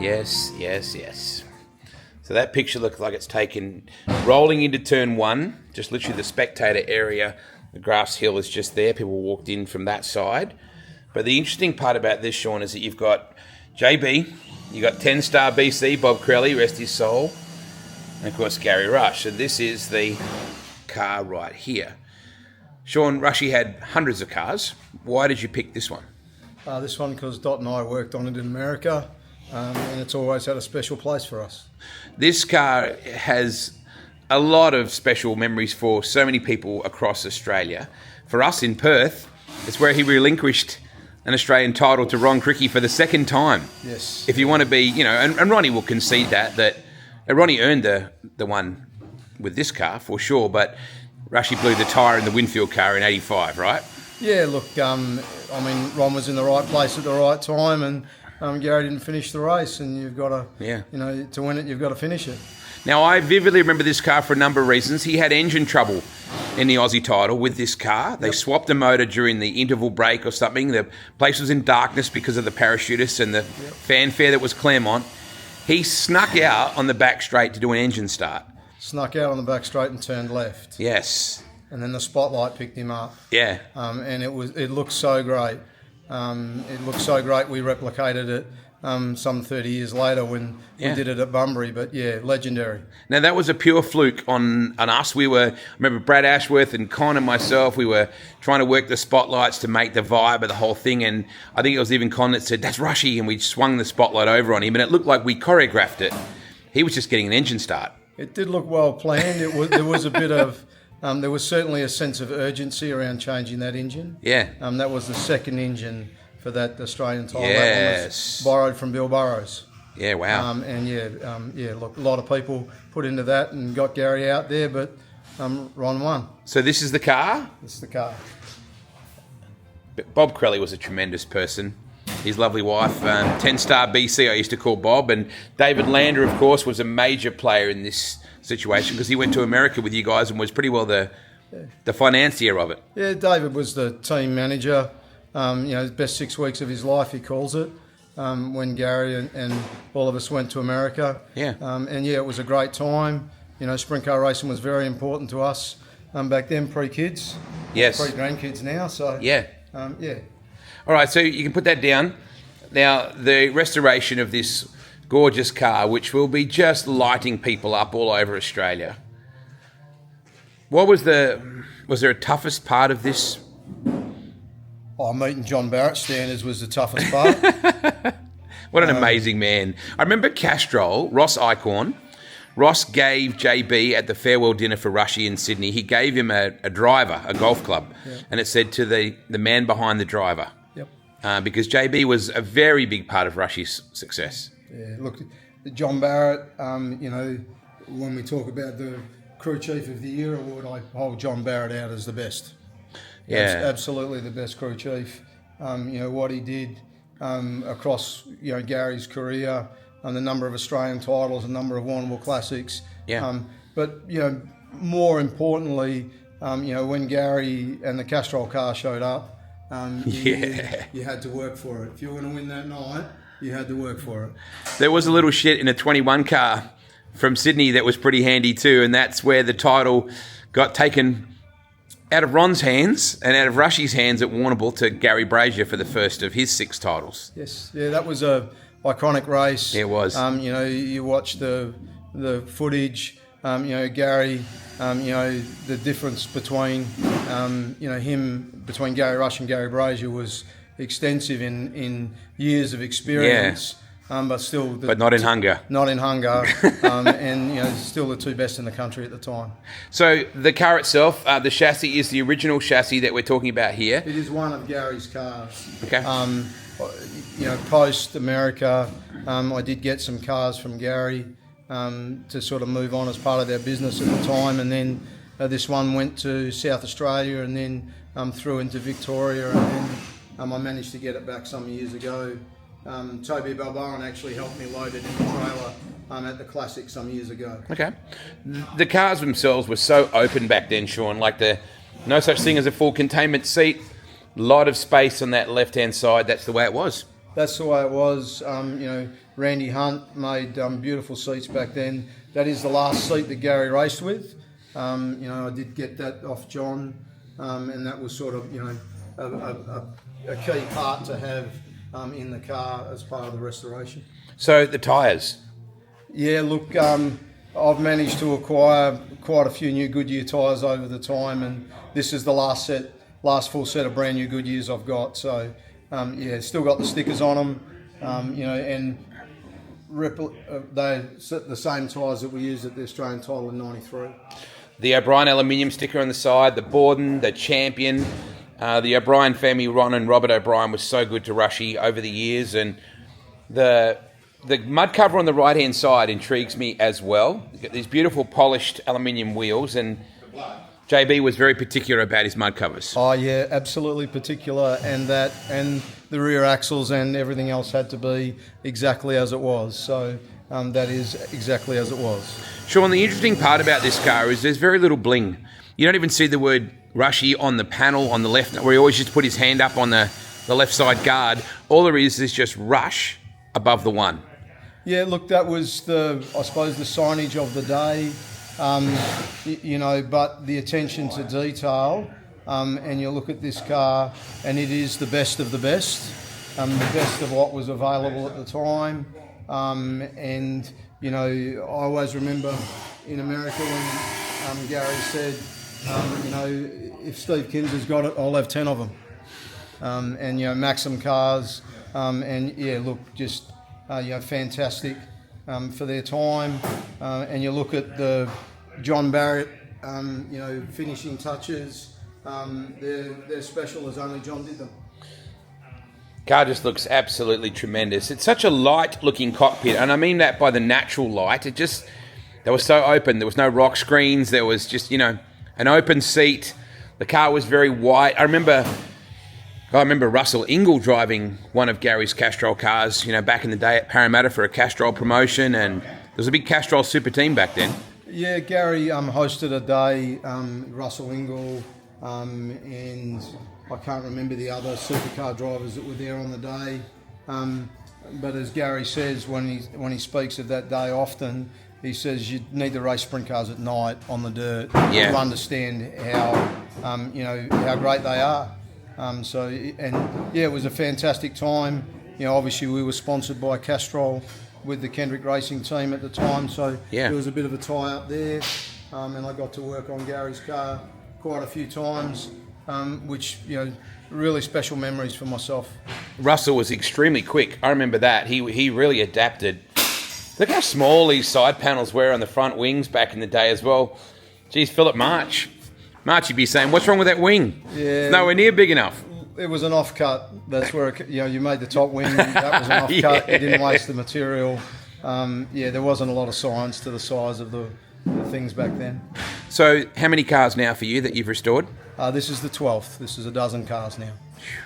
Yes, yes, yes. So that picture looks like it's taken rolling into turn one, just literally the spectator area. The grass hill is just there. People walked in from that side. But the interesting part about this, Sean, is that you've got JB, you've got 10-star BC, Bob Crelly, rest his soul, and of course Garry Rush. And this is the car right here. Sean, Rushy had hundreds of cars. Why did you pick this one? This one because Dot and I worked on it in America, and it's always had a special place for us. This car has a lot of special memories for so many people across Australia. For us in Perth, it's where he relinquished an Australian title to Ron Cricky for the second time. Yes. If you want to be, and Ronnie will concede that Ronnie earned the one with this car for sure, but Rushy blew the tyre in the Winfield car in 85, right? Yeah, look, Ron was in the right place at the right time, and Garry didn't finish the race, and you've got to, to win it, you've got to finish it. Now, I vividly remember this car for a number of reasons. He had engine trouble in the Aussie title with this car. They swapped a motor during the interval break or something. The place was in darkness because of the parachutists and the fanfare that was Claremont. He snuck out on the back straight to do an engine start. Snuck out on the back straight and turned left. Yes. And then the spotlight picked him up. Yeah. And it looked so great. It looked so great. We replicated it some 30 years later when we did it at Bunbury. But yeah, legendary. Now that was a pure fluke on us. I remember Brad Ashworth and Con and myself, we were trying to work the spotlights to make the vibe of the whole thing. And I think it was even Con that said, "That's Rushy." And we swung the spotlight over on him and it looked like we choreographed it. He was just getting an engine start. It did look well planned. There was a bit of... there was certainly a sense of urgency around changing that engine. Yeah. That was the second engine for that Australian title. Yes. That one was borrowed from Bill Burrows. Yeah, wow. Look, a lot of people put into that and got Garry out there, but Ron won. So this is the car? This is the car. Bob Crelly was a tremendous person. His lovely wife, 10-star BC, I used to call Bob. And David Lander, of course, was a major player in this situation because he went to America with you guys and was pretty well the financier of it. Yeah, David was the team manager. The best 6 weeks of his life, he calls it, when Garry and all of us went to America. Yeah. It was a great time. Sprint car racing was very important to us back then, pre-kids. Yes. Pre-grandkids now, so... Yeah. Yeah. All right, so you can put that down. Now, the restoration of this gorgeous car, which will be just lighting people up all over Australia. What was there a toughest part of this? Meeting John Barrett's standards was the toughest part. What an amazing man. I remember Castrol, Ross Eichhorn. Ross gave JB at the farewell dinner for Rushy in Sydney, he gave him a driver, a golf club, and it said to the man behind the driver. Yep. Because JB was a very big part of Rushy's success. Yeah, look, John Barrett, when we talk about the Crew Chief of the Year award, I hold John Barrett out as the best. Yeah. Absolutely the best crew chief. What he did across, Garry's career, and the number of Australian titles, a number of Warrnambool Classics. Yeah. But more importantly, when Garry and the Castrol car showed up, you had to work for it. If you were going to win that night, you had to work for it. There was a little shit in a 21 car from Sydney that was pretty handy too, and that's where the title got taken out of Ron's hands and out of Rushy's hands at Warrnambool to Garry Brazier for the first of his 6 titles. Yes, yeah, that was a iconic race. It was. You watch the footage. Garry. The difference between between Garry Rush and Garry Brazier was extensive in years of experience. But still... But not in hunger. Not in hunger. Still the 2 best in the country at the time. So the car itself, the chassis is the original chassis that we're talking about here. It is one of Garry's cars. Okay. Post-America, I did get some cars from Garry to sort of move on as part of their business at the time. And then this one went to South Australia and then through into Victoria. And then I managed to get it back some years ago. Toby Balboa actually helped me load it in the trailer at the Classic some years ago. Okay. The cars themselves were so open back then, Sean, like no such thing as a full containment seat, a lot of space on that left-hand side. That's the way it was. That's the way it was. Randy Hunt made beautiful seats back then. That is the last seat that Garry raced with. I did get that off John, and that was sort of, a key part to have in the car as part of the restoration. So the tyres. Yeah, look, I've managed to acquire quite a few new Goodyear tyres over the time, and this is the last full set of brand new Goodyears I've got. So, still got the stickers on them, and they're the same tyres that we used at the Australian title in '93. The O'Brien aluminium sticker on the side, the Borden, the Champion. The O'Brien family, Ron and Robert O'Brien, was so good to Rushy over the years, and the mud cover on the right-hand side intrigues me as well. You've got these beautiful polished aluminium wheels, and JB was very particular about his mud covers. Oh yeah, absolutely particular, and the rear axles and everything else had to be exactly as it was. So that is exactly as it was. Sean, the interesting part about this car is there's very little bling. You don't even see the word Rushy on the panel on the left, where he always used to put his hand up on the left side guard. All there is just Rush above the one. Yeah, look, that was I suppose the signage of the day, but the attention to detail, and you look at this car, and it is the best of the best, the best of what was available at the time, and I always remember in America when Garry said, if Steve Kinser's got it, I'll have 10 of them, and Maxim cars, just fantastic for their time, and you look at the John Barrett, finishing touches. They're special as only John did them. Car just looks absolutely tremendous. It's such a light-looking cockpit, and I mean that by the natural light. They were so open. There was no rock screens. There was just an open seat. The car was very white. I remember Russell Ingall driving one of Garry's Castrol cars, back in the day at Parramatta for a Castrol promotion, and there was a big Castrol super team back then. Yeah, Garry hosted a day, Russell Ingall, and I can't remember the other supercar drivers that were there on the day. But as Garry says, when he speaks of that day often, he says you need to race sprint cars at night on the dirt to understand how great they are. It was a fantastic time. Obviously we were sponsored by Castrol with the Kendrick Racing team at the time, so there was a bit of a tie-up there, and I got to work on Garry's car quite a few times, which, really special memories for myself. Russell was extremely quick. I remember that. He really adapted. Look how small these side panels were on the front wings back in the day as well. Geez, Philip March, you'd be saying, what's wrong with that wing? Yeah, it's nowhere near big enough. It was an off-cut. That's where you made the top wing. That was an off-cut. You didn't waste the material. There wasn't a lot of science to the size of the things back then. So how many cars now for you that you've restored? This is the 12th. This is a dozen cars now.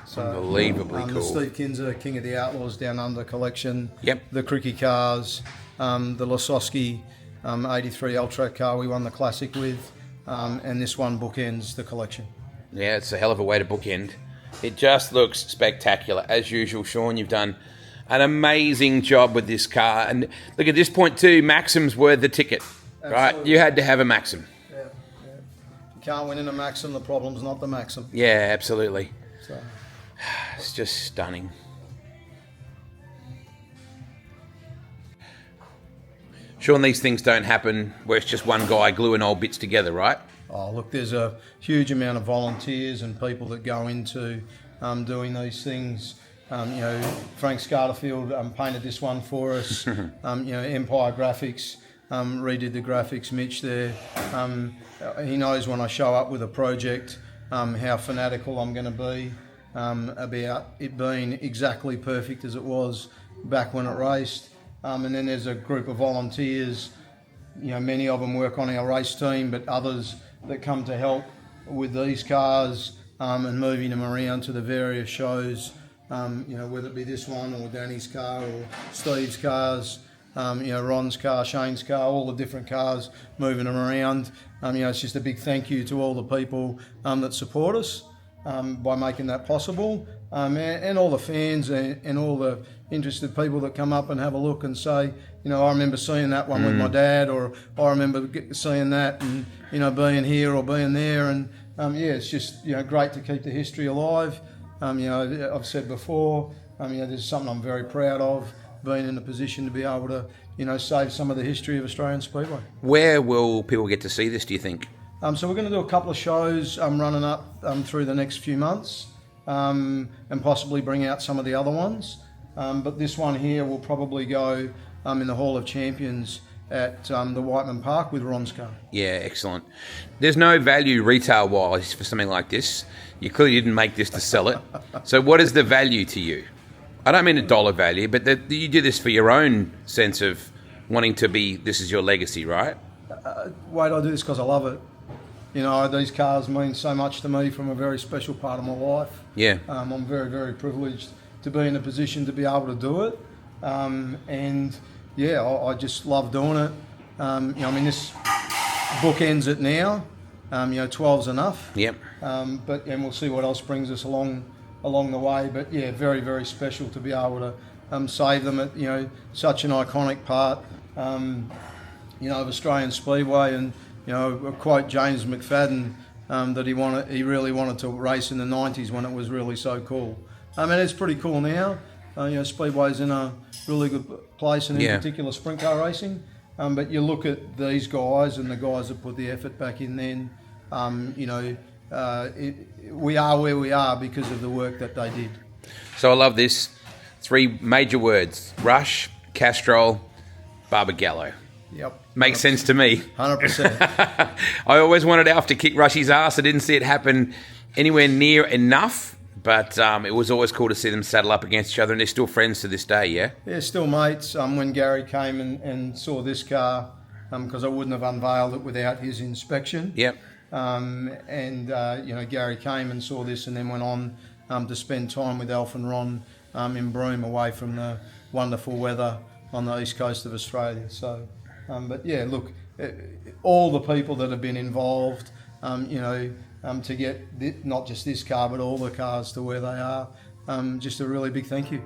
So, unbelievably cool. The Steve Kinser King of the Outlaws Down Under collection. Yep. The Cricky cars. The Lasowski 83 Ultra car we won the Classic with. And this one bookends the collection. Yeah, it's a hell of a way to bookend. It just looks spectacular. As usual, Sean, you've done an amazing job with this car. And look, at this point too, Maxim's worth the ticket. Absolutely. Right? You had to have a Maxim. Yeah. You can't win in a Maxim, the problem's not the Maxim. Yeah, absolutely. So. It's just stunning. Sean, these things don't happen where it's just one guy gluing old bits together, right? Oh, look, there's a huge amount of volunteers and people that go into doing these things. Frank Scarterfield painted this one for us. Empire Graphics redid the graphics. Mitch there. He knows when I show up with a project how fanatical I'm going to be about it being exactly perfect as it was back when it raced. And then there's a group of volunteers. Many of them work on our race team, but others that come to help with these cars and moving them around to the various shows, whether it be this one or Danny's car or Steve's cars, Ron's car, Shane's car, all the different cars, moving them around. It's just a big thank you to all the people that support us by making that possible. and all the fans and all the interested people that come up and have a look and say, I remember seeing that one with my dad, or I remember seeing that and, being here or being there. And, it's just, great to keep the history alive. I've said before, this is something I'm very proud of, being in a position to be able to, save some of the history of Australian Speedway. Where will people get to see this, do you think? So we're going to do a couple of shows running up through the next few months, and possibly bring out some of the other ones. But this one here will probably go in the Hall of Champions at the Whiteman Park with Ron's car. Yeah, excellent. There's no value retail-wise for something like this. You clearly didn't make this to sell it. So what is the value to you? I don't mean a dollar value, but you do this for your own sense of wanting to be, this is your legacy, right? Wade, I do this because I love it. These cars mean so much to me from a very special part of my life. Yeah. I'm very, very privileged to be in a position to be able to do it. I just love doing it. This book ends it now. 12's enough. Yep. And we'll see what else brings us along the way. But yeah, very, very special to be able to save them at such an iconic part of Australian Speedway. And quote James McFadden that he really wanted to race in the 90s when it was really so cool. It's pretty cool now. Speedway's in a really good place, and in particular sprint car racing. But you look at these guys and the guys that put the effort back in then. We are where we are because of the work that they did. So I love this. 3 major words: Rush, Castrol, Barbagallo. Yep. Makes sense to me. 100%. I always wanted Alf to kick Rushy's ass. I didn't see it happen anywhere near enough, but it was always cool to see them saddle up against each other, and they're still friends to this day, yeah? Yeah, still mates. When Garry came and saw this car, because I wouldn't have unveiled it without his inspection. Yep. Garry came and saw this and then went on to spend time with Alf and Ron in Broome, away from the wonderful weather on the east coast of Australia. So, all the people that have been involved, to get not just this car but all the cars to where they are, just a really big thank you.